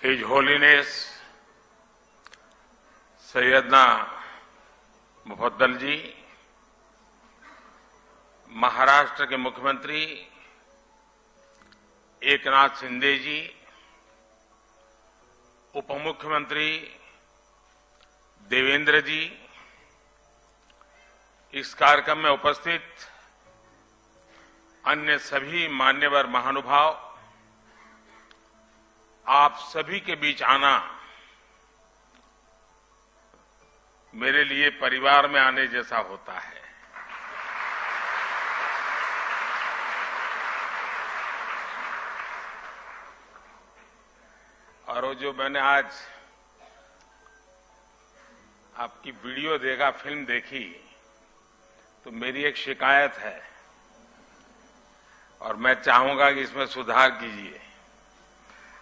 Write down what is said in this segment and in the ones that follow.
His Holiness Syedna Mufaddal जी, महाराष्ट्र के मुख्यमंत्री एकनाथ शिंदे जी, उप मुख्यमंत्री देवेंद्र जी, इस कार्यक्रम में उपस्थित अन्य सभी मान्यवर महानुभाव, आप सभी के बीच आना मेरे लिए परिवार में आने जैसा होता है। और वो जो मैंने आज आपकी वीडियो देखा, फिल्म देखी, तो मेरी एक शिकायत है और मैं चाहूंगा कि इसमें सुधार कीजिए।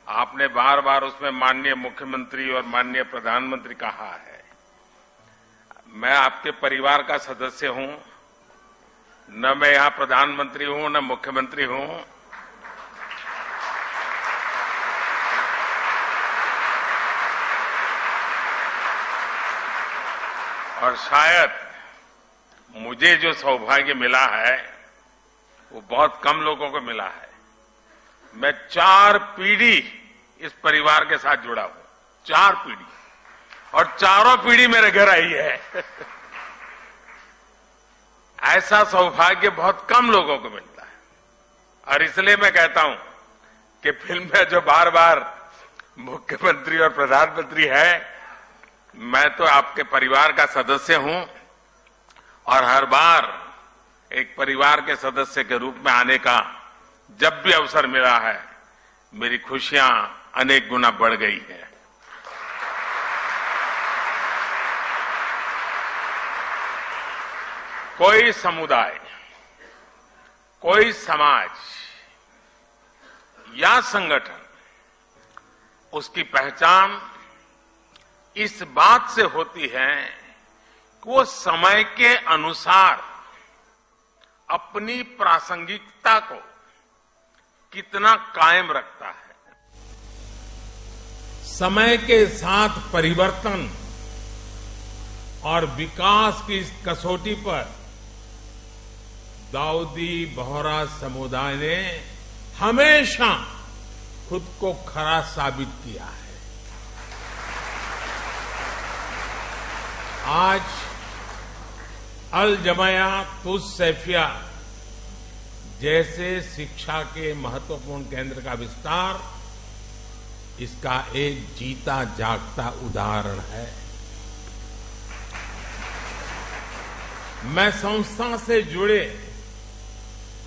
आपने बार बार उसमें माननीय मुख्यमंत्री और माननीय प्रधानमंत्री कहा है। मैं आपके परिवार का सदस्य हूं, न मैं यहां प्रधानमंत्री हूं न मुख्यमंत्री हूं। और शायद मुझे जो सौभाग्य मिला है वो बहुत कम लोगों को मिला है। मैं 4 पीढ़ी इस परिवार के साथ जुड़ा हूं, 4 पीढ़ी, और चारों पीढ़ी मेरे घर आई है। ऐसा सौभाग्य बहुत कम लोगों को मिलता है। और इसलिए मैं कहता हूं कि फिल्म में जो बार बार मुख्यमंत्री और प्रधानमंत्री है, मैं तो आपके परिवार का सदस्य हूं और हर बार एक परिवार के सदस्य के रूप में आने का जब भी अवसर मिला है, मेरी खुशियां अनेक गुना बढ़ गई है। कोई समुदाय, कोई समाज या संगठन, उसकी पहचान इस बात से होती है कि वो समय के अनुसार अपनी प्रासंगिकता को कितना कायम रखता है। समय के साथ परिवर्तन और विकास की इस कसौटी पर दाऊदी बोहरा समुदाय ने हमेशा खुद को खरा साबित किया है। आज अल जमाया तुस सैफिया जैसे शिक्षा के महत्वपूर्ण केंद्र का विस्तार इसका एक जीता जागता उदाहरण है। मैं संस्था से जुड़े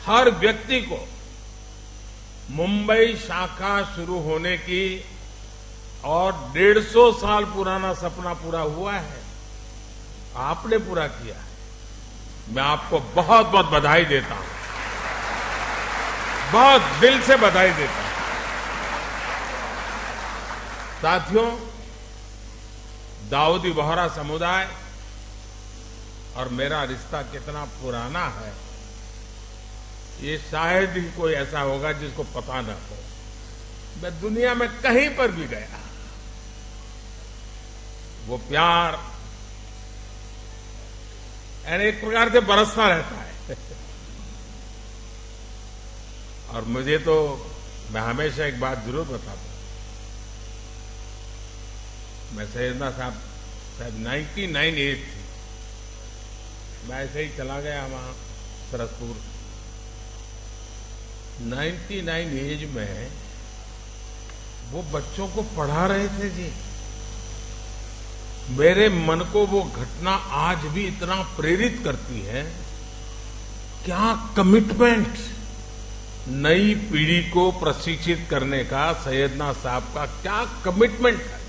हर व्यक्ति को मुंबई शाखा शुरू होने की और 150 साल पुराना सपना पूरा हुआ है, आपने पूरा किया है। मैं आपको बहुत बहुत बधाई देता हूं, बहुत दिल से बधाई देता हूं। साथियों, दाऊदी बोहरा समुदाय और मेरा रिश्ता कितना पुराना है, ये शायद ही कोई ऐसा होगा जिसको पता न हो। मैं दुनिया में कहीं पर भी गया, वो प्यार यानी एक प्रकार से बरसता रहता है। और मुझे तो, मैं हमेशा एक बात जरूर बताता हूं, मैं सैयदना साहब 99 एज थी, मैं ऐसे ही चला गया वहां सरसपुर। 99 एज में वो बच्चों को पढ़ा रहे थे जी। मेरे मन को वो घटना आज भी इतना प्रेरित करती है। क्या कमिटमेंट, नई पीढ़ी को प्रशिक्षित करने का सैयदना साहब का क्या कमिटमेंट है।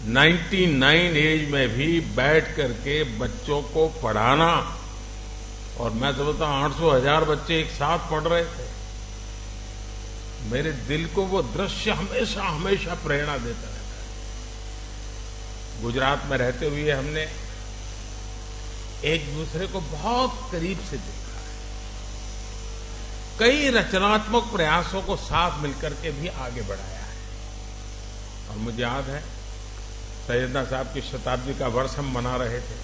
99 एज में भी बैठ करके बच्चों को पढ़ाना, और मैं समझता हूं 800,000 बच्चे एक साथ पढ़ रहे थे। मेरे दिल को वो दृश्य हमेशा हमेशा प्रेरणा देता रहता है। गुजरात में रहते हुए हमने एक दूसरे को बहुत करीब से देखा है। कई रचनात्मक प्रयासों को साथ मिलकर के भी आगे बढ़ाया है। और मुझे याद है सैयदना साहब की शताब्दी का वर्ष हम मना रहे थे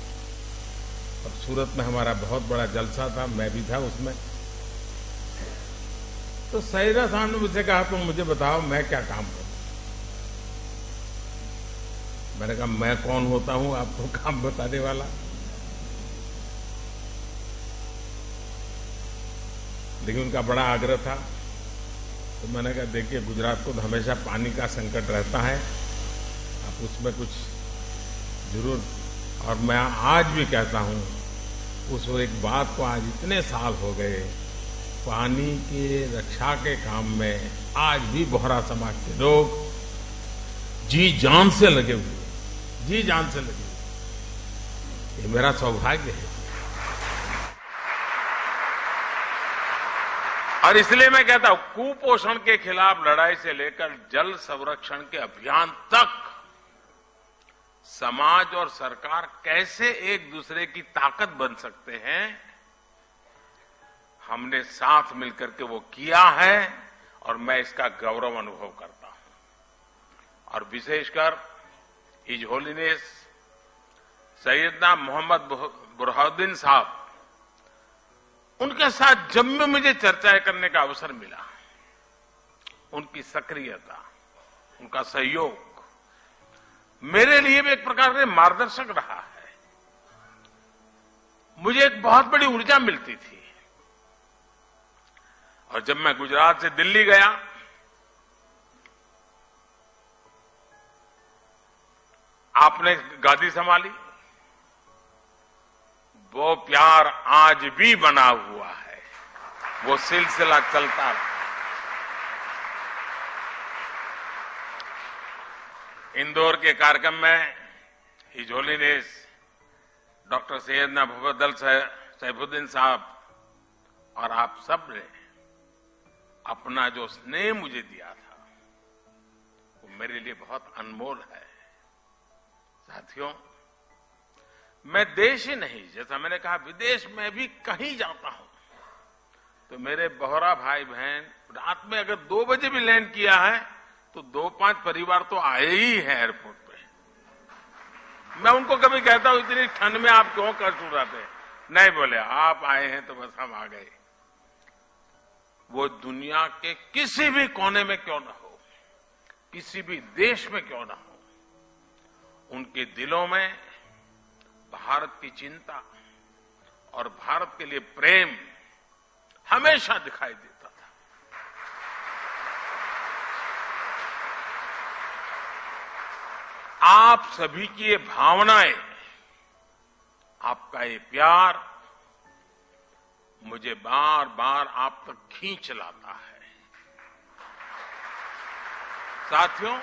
और सूरत में हमारा बहुत बड़ा जलसा था, मैं भी था उसमें। तो सैयदना साहब ने मुझसे कहा तुम मुझे बताओ मैं क्या काम करूं। मैंने कहा मैं कौन होता हूं आपको काम बताने वाला। लेकिन उनका बड़ा आग्रह था, तो मैंने कहा देखिए गुजरात को तो हमेशा पानी का संकट रहता है, आप उसमें कुछ जरूर। और मैं आज भी कहता हूं उस एक बात को, आज इतने साल हो गए, पानी के रक्षा के काम में आज भी बोहरा समाज के लोग जी जान से लगे हुए, जी जान से लगे हुए। ये मेरा सौभाग्य है। और इसलिए मैं कहता हूं कुपोषण के खिलाफ लड़ाई से लेकर जल संरक्षण के अभियान तक समाज और सरकार कैसे एक दूसरे की ताकत बन सकते हैं, हमने साथ मिलकर के वो किया है और मैं इसका गौरव अनुभव करता हूं। और विशेषकर हिज होलीनेस सैयदना मोहम्मद बुरहानुद्दीन साहब, उनके साथ जब भी मुझे चर्चाएं करने का अवसर मिला, उनकी सक्रियता, उनका सहयोग मेरे लिए भी एक प्रकार से मार्गदर्शक रहा है। मुझे एक बहुत बड़ी ऊर्जा मिलती थी। और जब मैं गुजरात से दिल्ली गया, आपने गादी संभाली, वो प्यार आज भी बना हुआ है, वो सिलसिला चलता रहा। इंदौर के कार्यक्रम में his holiness doctor Syedna Mufaddal Saifuddin साहब और आप सब ने अपना जो स्नेह मुझे दिया था, वो मेरे लिए बहुत अनमोल है। साथियों, मैं देश ही नहीं, जैसा मैंने कहा विदेश में भी कहीं जाता हूं तो मेरे बोहरा भाई बहन रात में अगर 2 बजे भी लैंड किया है तो 2-5 परिवार तो आए ही हैं एयरपोर्ट पे। मैं उनको कभी कहता हूं इतनी ठंड में आप क्यों कष्ट उठाते हैं? नहीं, बोले आप आए हैं तो बस हम आ गए। वो दुनिया के किसी भी कोने में क्यों ना हो, किसी भी देश में क्यों ना हो, उनके दिलों में भारत की चिंता और भारत के लिए प्रेम हमेशा दिखाई देता था। आप सभी की ये भावनाएं, आपका ये प्यार मुझे बार बार आप तक खींच लाता है। साथियों,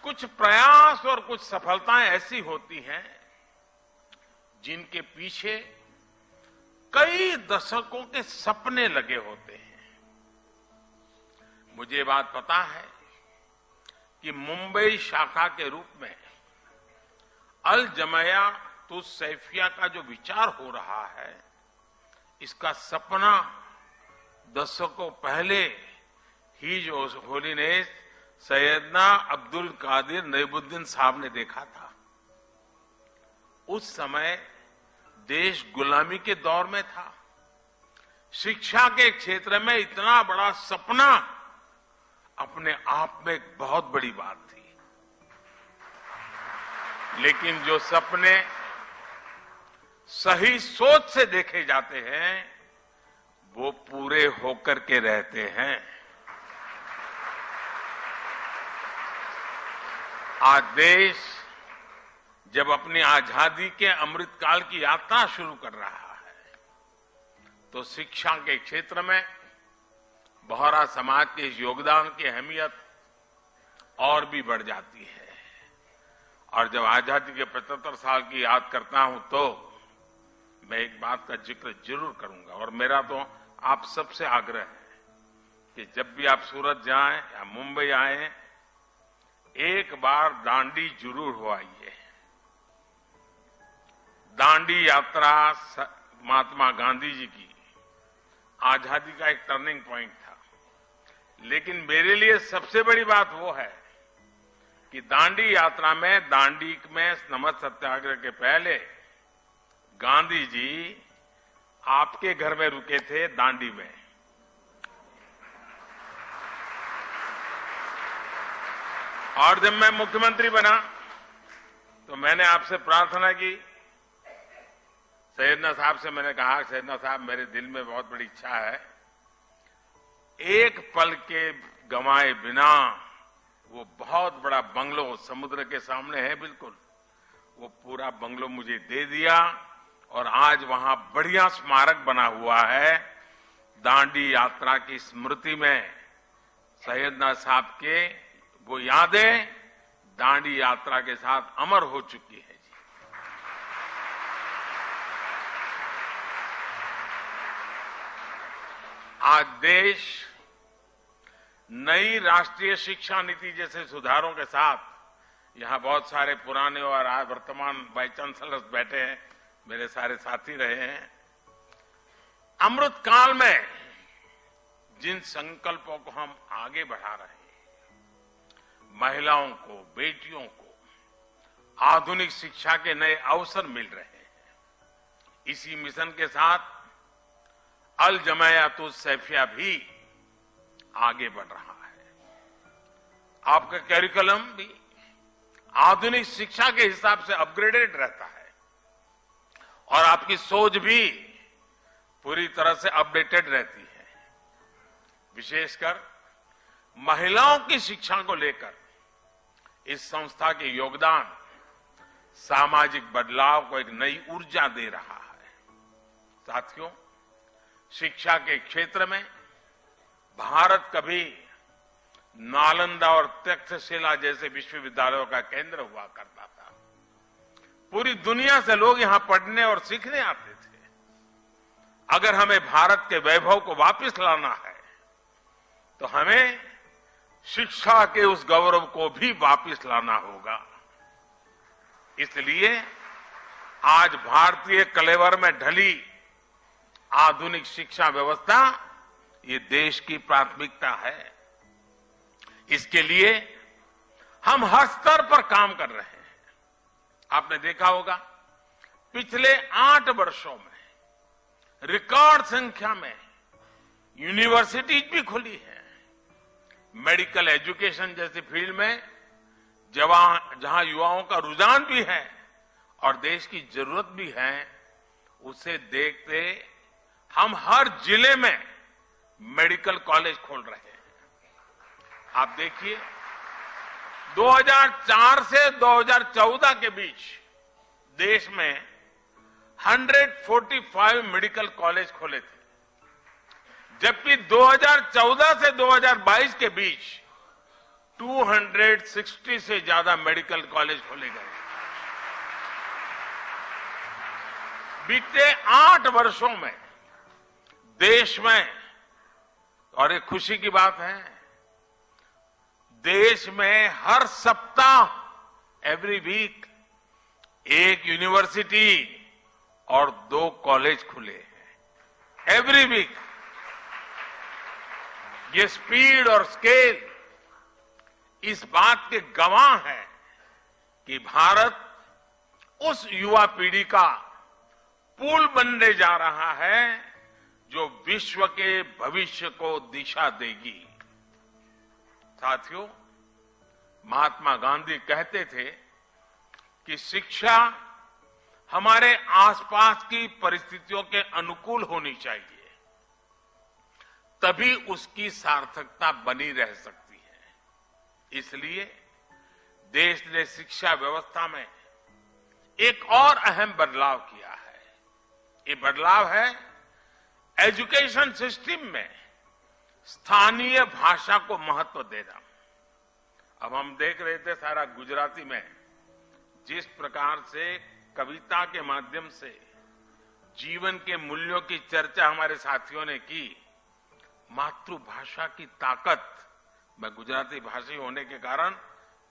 कुछ प्रयास और कुछ सफलताएं ऐसी होती हैं जिनके पीछे कई दशकों के सपने लगे होते हैं। मुझे बात पता है कि मुंबई शाखा के रूप में अल जमिया तुस सैफिया का जो विचार हो रहा है, इसका सपना दशकों पहले हिज होलीनेस सैयदना अब्दुल कादिर नईमुद्दीन साहब ने देखा था। उस समय देश गुलामी के दौर में था। शिक्षा के क्षेत्र में इतना बड़ा सपना अपने आप में एक बहुत बड़ी बात थी। लेकिन जो सपने सही सोच से देखे जाते हैं, वो पूरे होकर के रहते हैं। आज देश जब अपनी आजादी के अमृतकाल की यात्रा शुरू कर रहा है, तो शिक्षा के क्षेत्र में बोहरा समाज के इस योगदान की अहमियत और भी बढ़ जाती है। और जब आजादी के 75 साल की याद करता हूं तो मैं एक बात का जिक्र जरूर करूंगा, और मेरा तो आप सबसे आग्रह है कि जब भी आप सूरत जाएं या मुंबई आए, एक बार दांडी जरूर हो आइए। दांडी यात्रा महात्मा गांधी जी की आजादी का एक टर्निंग पॉइंट था। लेकिन मेरे लिए सबसे बड़ी बात वो है कि दांडी यात्रा में, दांडी में नमक सत्याग्रह के पहले गांधी जी आपके घर में रुके थे, दांडी में। और जब मैं मुख्यमंत्री बना तो मैंने आपसे प्रार्थना की, सैयदना साहब से मैंने कहा, सैयदना साहब मेरे दिल में बहुत बड़ी इच्छा है, एक पल के गंवाए बिना वो बहुत बड़ा बंगलो समुद्र के सामने है बिल्कुल, वो पूरा बंगलो मुझे दे दिया और आज वहां बढ़िया स्मारक बना हुआ है। दांडी यात्रा की स्मृति में सैयदना साहब के वो यादें दांडी यात्रा के साथ अमर हो चुकी है जी। आज देश नई राष्ट्रीय शिक्षा नीति जैसे सुधारों के साथ, यहां बहुत सारे पुराने और आज वर्तमान वाइस चांसलर्स बैठे हैं, मेरे सारे साथी रहे हैं, अमृत काल में जिन संकल्पों को हम आगे बढ़ा रहे हैं, महिलाओं को, बेटियों को आधुनिक शिक्षा के नए अवसर मिल रहे हैं। इसी मिशन के साथ अल जमायातुस सैफिया भी आगे बढ़ रहा है। आपका करिकुलम भी आधुनिक शिक्षा के हिसाब से अपग्रेडेड रहता है और आपकी सोच भी पूरी तरह से अपडेटेड रहती है। विशेषकर महिलाओं की शिक्षा को लेकर इस संस्था के योगदान सामाजिक बदलाव को एक नई ऊर्जा दे रहा है। साथियों, शिक्षा के क्षेत्र में भारत कभी नालंदा और तक्षशिला जैसे विश्वविद्यालयों का केंद्र हुआ करता था। पूरी दुनिया से लोग यहां पढ़ने और सीखने आते थे। अगर हमें भारत के वैभव को वापस लाना है तो हमें शिक्षा के उस गौरव को भी वापस लाना होगा। इसलिए आज भारतीय कलेवर में ढली आधुनिक शिक्षा व्यवस्था ये देश की प्राथमिकता है। इसके लिए हम हर स्तर पर काम कर रहे हैं। आपने देखा होगा पिछले 8 वर्षों में रिकॉर्ड संख्या में यूनिवर्सिटीज भी खुली है। मेडिकल एजुकेशन जैसी फील्ड में जहां युवाओं का रुझान भी है और देश की जरूरत भी है, उसे देखते हम हर जिले में मेडिकल कॉलेज खोल रहे हैं। आप देखिए 2004 से 2014 के बीच देश में 145 मेडिकल कॉलेज खोले थे, जबकि 2014 से 2022 के बीच 260 से ज्यादा मेडिकल कॉलेज खोले गए। बीते 8 वर्षों में देश में, और एक खुशी की बात है, देश में हर सप्ताह एवरी वीक एक यूनिवर्सिटी और 2 कॉलेज खुले हैं। Every week. ये स्पीड और स्केल इस बात के गवाह है कि भारत उस युवा पीढ़ी का पुल बनने जा रहा है जो विश्व के भविष्य को दिशा देगी। साथियों, महात्मा गांधी कहते थे कि शिक्षा हमारे आसपास की परिस्थितियों के अनुकूल होनी चाहिए, तभी उसकी सार्थकता बनी रह सकती है। इसलिए देश ने शिक्षा व्यवस्था में एक और अहम बदलाव किया है। ये बदलाव है एजुकेशन सिस्टम में स्थानीय भाषा को महत्व देना। अब हम देख रहे थे सारा गुजराती में जिस प्रकार से कविता के माध्यम से जीवन के मूल्यों की चर्चा हमारे साथियों ने की। मातृभाषा की ताकत, मैं गुजराती भाषी होने के कारण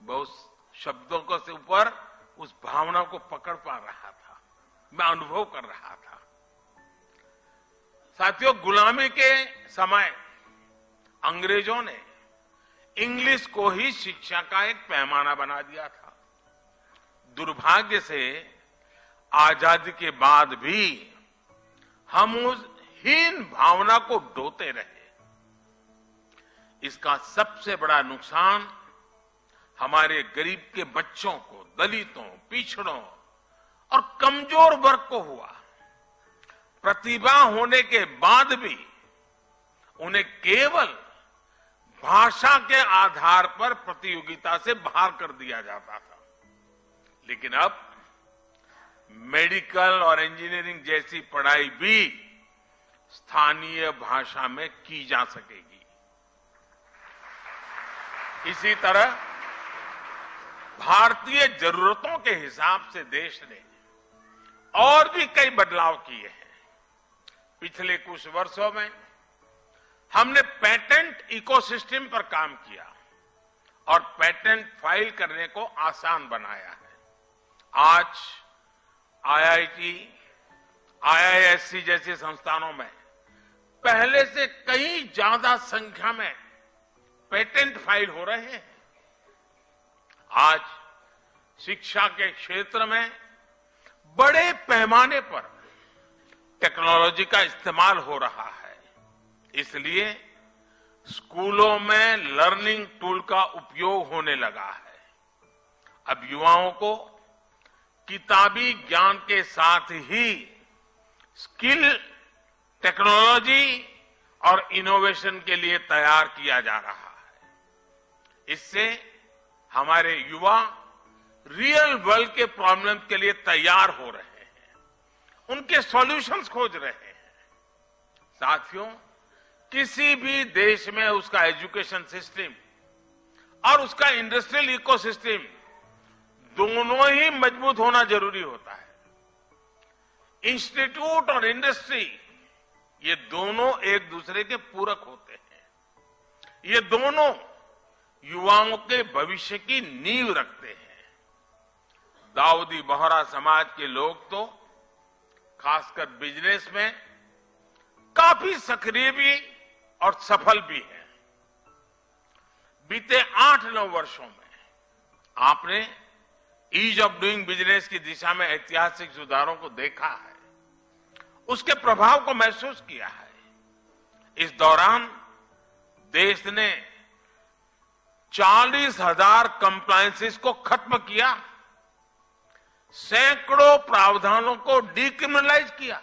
बहुत शब्दों को से ऊपर उस भावना को पकड़ पा रहा था, मैं अनुभव कर रहा था। साथियों, गुलामी के समय अंग्रेजों ने इंग्लिश को ही शिक्षा का एक पैमाना बना दिया था। दुर्भाग्य से आजादी के बाद भी हम उस हीन भावना को ढोते रहे। इसका सबसे बड़ा नुकसान हमारे गरीब के बच्चों को, दलितों, पिछड़ों और कमजोर वर्ग को हुआ। प्रतिभा होने के बाद भी उन्हें केवल भाषा के आधार पर प्रतियोगिता से बाहर कर दिया जाता था। लेकिन अब मेडिकल और इंजीनियरिंग जैसी पढ़ाई भी स्थानीय भाषा में की जा सकेगी। इसी तरह भारतीय जरूरतों के हिसाब से देश ने और भी कई बदलाव किए हैं। पिछले कुछ वर्षों में हमने पेटेंट इकोसिस्टम पर काम किया और पेटेंट फाइल करने को आसान बनाया है। आज आईआईटी, आईआईएससी जैसे संस्थानों में पहले से कहीं ज्यादा संख्या में पेटेंट फाइल हो रहे हैं। आज शिक्षा के क्षेत्र में बड़े पैमाने पर टेक्नोलॉजी का इस्तेमाल हो रहा है। इसलिए स्कूलों में लर्निंग टूल का उपयोग होने लगा है। अब युवाओं को किताबी ज्ञान के साथ ही स्किल, टेक्नोलॉजी और इनोवेशन के लिए तैयार किया जा रहा है। इससे हमारे युवा रियल वर्ल्ड के प्रॉब्लम के लिए तैयार हो रहे हैं, उनके सॉल्यूशंस खोज रहे हैं। साथियों, किसी भी देश में उसका एजुकेशन सिस्टम और उसका इंडस्ट्रियल इकोसिस्टम दोनों ही मजबूत होना जरूरी होता है। इंस्टीट्यूट और इंडस्ट्री ये दोनों एक दूसरे के पूरक होते हैं। ये दोनों युवाओं के भविष्य की नींव रखते हैं। दाऊदी बोहरा समाज के लोग तो खासकर बिजनेस में काफी सक्रिय भी और सफल भी हैं। बीते 8-9 वर्षों में आपने ईज ऑफ डूइंग बिजनेस की दिशा में ऐतिहासिक सुधारों को देखा है, उसके प्रभाव को महसूस किया है। इस दौरान देश ने 40,000 कंप्लायंसेस को खत्म किया, सैकड़ों प्रावधानों को डीक्रिमिनलाइज किया।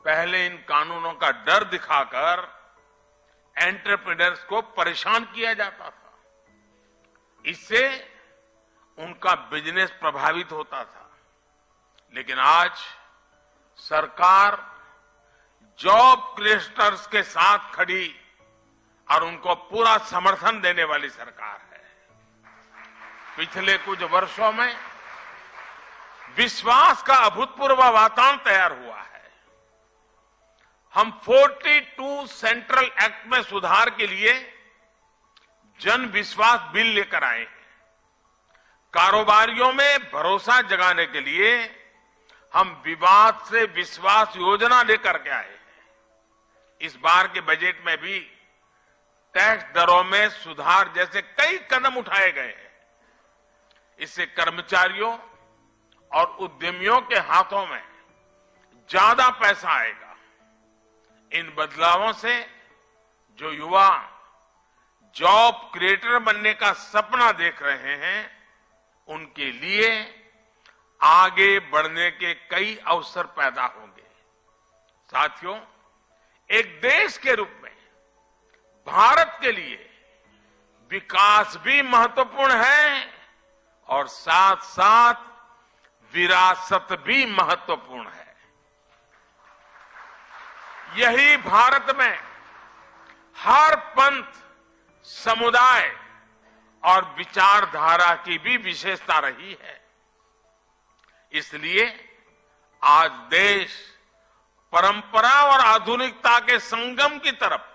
पहले इन कानूनों का डर दिखाकर एंटरप्रेन्योर्स को परेशान किया जाता था। इससे उनका बिजनेस प्रभावित होता था। लेकिन आज सरकार जॉब क्रिएटर्स के साथ खड़ी और उनको पूरा समर्थन देने वाली सरकार है। पिछले कुछ वर्षों में विश्वास का अभूतपूर्व वातावरण तैयार हुआ है। हम 42 सेंट्रल एक्ट में सुधार के लिए जन विश्वास बिल लेकर आए हैं। कारोबारियों में भरोसा जगाने के लिए हम विवाद से विश्वास योजना लेकर के आए हैं। इस बार के बजट में भी टैक्स दरों में सुधार जैसे कई कदम उठाए गए हैं। इससे कर्मचारियों और उद्यमियों के हाथों में ज्यादा पैसा आएगा। इन बदलावों से जो युवा जॉब क्रिएटर बनने का सपना देख रहे हैं, उनके लिए आगे बढ़ने के कई अवसर पैदा होंगे। साथियों, एक देश के रूप में भारत के लिए विकास भी महत्वपूर्ण है और साथ साथ विरासत भी महत्वपूर्ण है। यही भारत में हर पंथ, समुदाय और विचारधारा की भी विशेषता रही है। इसलिए आज देश परंपरा और आधुनिकता के संगम की तरफ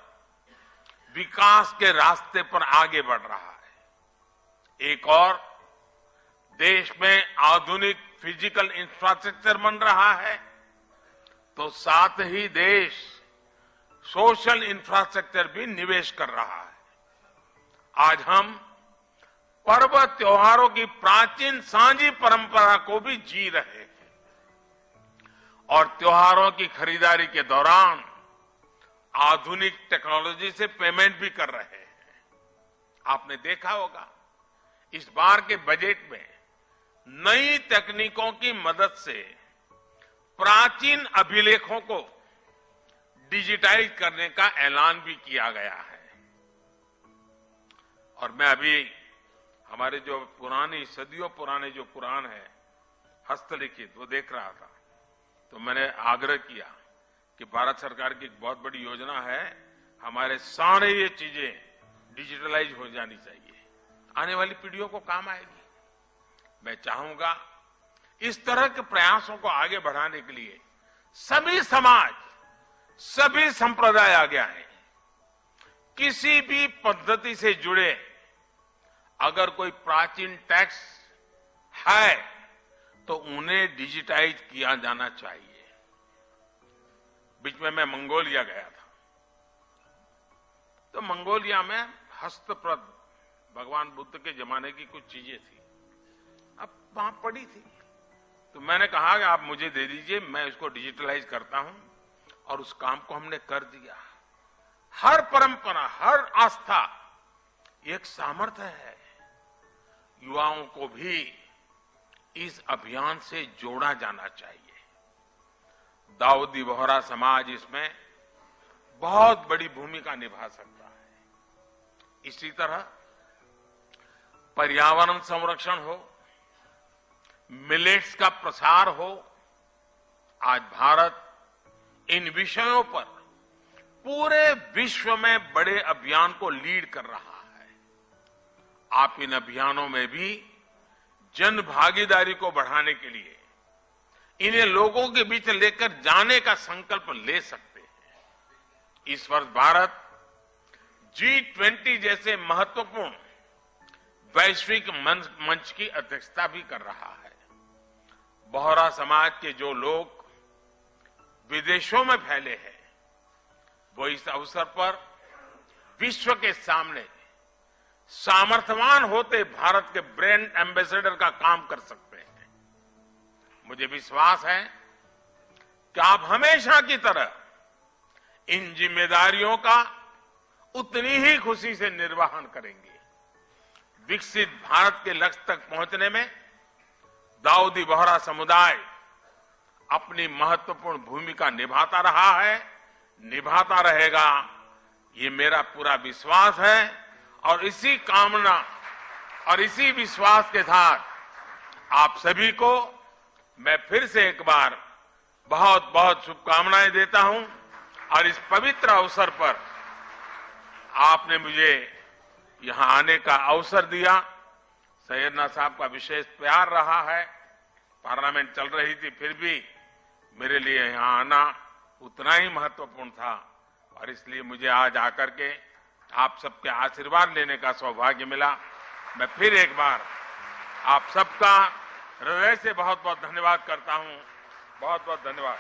विकास के रास्ते पर आगे बढ़ रहा है। एक और देश में आधुनिक फिजिकल इंफ्रास्ट्रक्चर बन रहा है, तो साथ ही देश सोशल इंफ्रास्ट्रक्चर भी निवेश कर रहा है। आज हम पर्व त्योहारों की प्राचीन सांझी परंपरा को भी जी रहे हैं और त्योहारों की खरीदारी के दौरान आधुनिक टेक्नोलॉजी से पेमेंट भी कर रहे हैं। आपने देखा होगा इस बार के बजट में नई तकनीकों की मदद से प्राचीन अभिलेखों को डिजिटाइज करने का ऐलान भी किया गया है। और मैं अभी हमारे जो पुरानी सदियों पुराने जो पुराण है हस्तलिखित वो देख रहा था, तो मैंने आग्रह किया कि भारत सरकार की एक बहुत बड़ी योजना है, हमारे सारे ये चीजें डिजिटलाइज हो जानी चाहिए, आने वाली पीढ़ियों को काम आएगी। मैं चाहूंगा इस तरह के प्रयासों को आगे बढ़ाने के लिए सभी समाज, सभी संप्रदाय आगे आए। किसी भी पद्धति से जुड़े अगर कोई प्राचीन टैक्स है तो उन्हें डिजिटाइज किया जाना चाहिए। बीच में मैं मंगोलिया गया था, तो मंगोलिया में हस्तप्रत भगवान बुद्ध के जमाने की कुछ चीजें थी, अब वहां पड़ी थी, तो मैंने कहा कि आप मुझे दे दीजिए, मैं इसको डिजिटलाइज करता हूं, और उस काम को हमने कर दिया। हर परंपरा, हर आस्था एक सामर्थ्य है। युवाओं को भी इस अभियान से जोड़ा जाना चाहिए। दाऊदी बोहरा समाज इसमें बहुत बड़ी भूमिका निभा सकता है। इसी तरह पर्यावरण संरक्षण हो, मिलेट्स का प्रसार हो, आज भारत इन विषयों पर पूरे विश्व में बड़े अभियान को लीड कर रहा है। आप इन अभियानों में भी जन भागीदारी को बढ़ाने के लिए इन्हें लोगों के बीच लेकर जाने का संकल्प ले सकते हैं। इस वर्ष भारत G20 जैसे महत्वपूर्ण वैश्विक मंच की अध्यक्षता भी कर रहा है। बोहरा समाज के जो लोग विदेशों में फैले हैं, वो इस अवसर पर विश्व के सामने सामर्थ्यवान होते भारत के ब्रांड एम्बेसडर का काम कर सकते हैं। मुझे विश्वास है कि आप हमेशा की तरह इन जिम्मेदारियों का उतनी ही खुशी से निर्वहन करेंगे। विकसित भारत के लक्ष्य तक पहुंचने में दाऊदी बोहरा समुदाय अपनी महत्वपूर्ण भूमिका निभाता रहा है, निभाता रहेगा, ये मेरा पूरा विश्वास है। और इसी कामना और इसी विश्वास के साथ आप सभी को मैं फिर से एक बार बहुत बहुत शुभकामनाएं देता हूं। और इस पवित्र अवसर पर आपने मुझे यहां आने का अवसर दिया। सैयदना साहब का विशेष प्यार रहा है, पार्लियामेंट चल रही थी, फिर भी मेरे लिए यहां आना उतना ही महत्वपूर्ण था। और इसलिए मुझे आज आकर के आप सबके आशीर्वाद लेने का सौभाग्य मिला। मैं फिर एक बार आप सबका हृदय से बहुत बहुत धन्यवाद करता हूं। बहुत बहुत धन्यवाद।